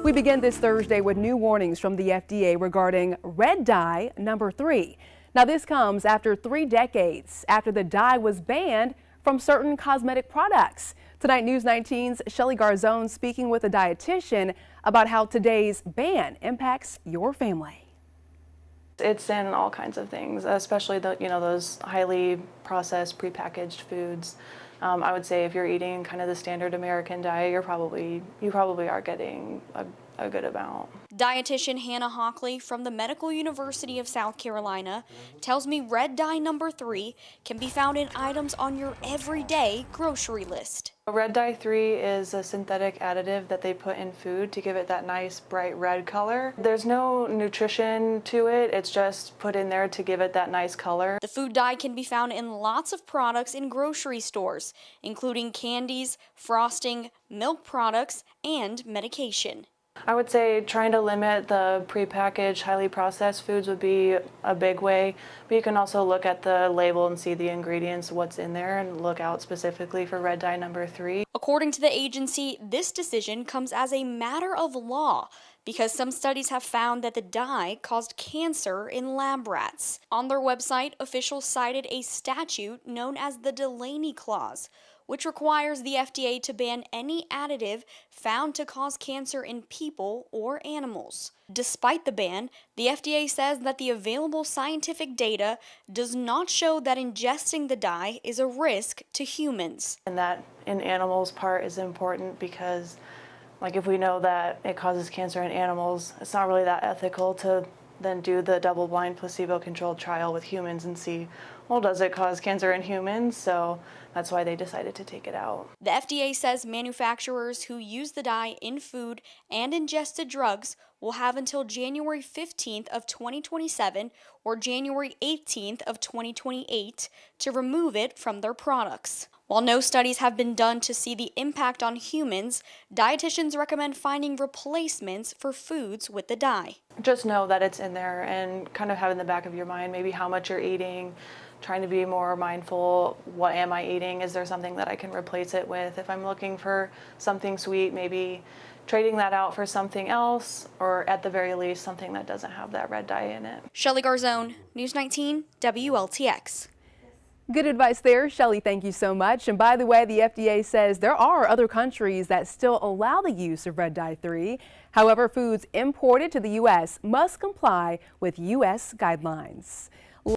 We begin this Thursday with new warnings from the FDA regarding red dye number 3. Now, this comes after 3 decades after the dye was banned from certain cosmetic products. Tonight, News 19's Shelly Garzone speaking with a dietitian about how today's ban impacts your family. It's in all kinds of things, especially those highly processed, prepackaged foods. I would say if you're eating kind of the standard American diet, you probably are getting a good amount. Dietitian Hannah Hockley from the Medical University of South Carolina tells me red dye number 3 can be found in items on your everyday grocery list. Red dye 3 is a synthetic additive that they put in food to give it that nice bright red color. There's no nutrition to it, it's just put in there to give it that nice color. The food dye can be found in lots of products in grocery stores, including candies, frosting, milk products, and medication. I would say trying to limit the prepackaged, highly processed foods would be a big way, but you can also look at the label and see the ingredients, what's in there, and look out specifically for red dye number 3. According to the agency, this decision comes as a matter of law because some studies have found that the dye caused cancer in lab rats. On their website, officials cited a statute known as the Delaney Clause, which requires the FDA to ban any additive found to cause cancer in people or animals. Despite the ban, the FDA says that the available scientific data does not show that ingesting the dye is a risk to humans. And that in animals part is important because, if we know that it causes cancer in animals, it's not really that ethical to then do the double-blind placebo-controlled trial with humans and see, well, does it cause cancer in humans? So that's why they decided to take it out. The FDA says manufacturers who use the dye in food and ingested drugs will have until January 15th of 2027 or January 18th of 2028 to remove it from their products. While no studies have been done to see the impact on humans, dietitians recommend finding replacements for foods with the dye. Just know that it's in there and kind of have in the back of your mind maybe how much you're eating, trying to be more mindful, what am I eating? Is there something that I can replace it with? If I'm looking for something sweet, maybe trading that out for something else, or at the very least, something that doesn't have that red dye in it. Shelly Garzone, News 19, WLTX. Good advice there, Shelly. Thank you so much. And by the way, the FDA says there are other countries that still allow the use of red dye 3. However, foods imported to the U.S. must comply with U.S. guidelines.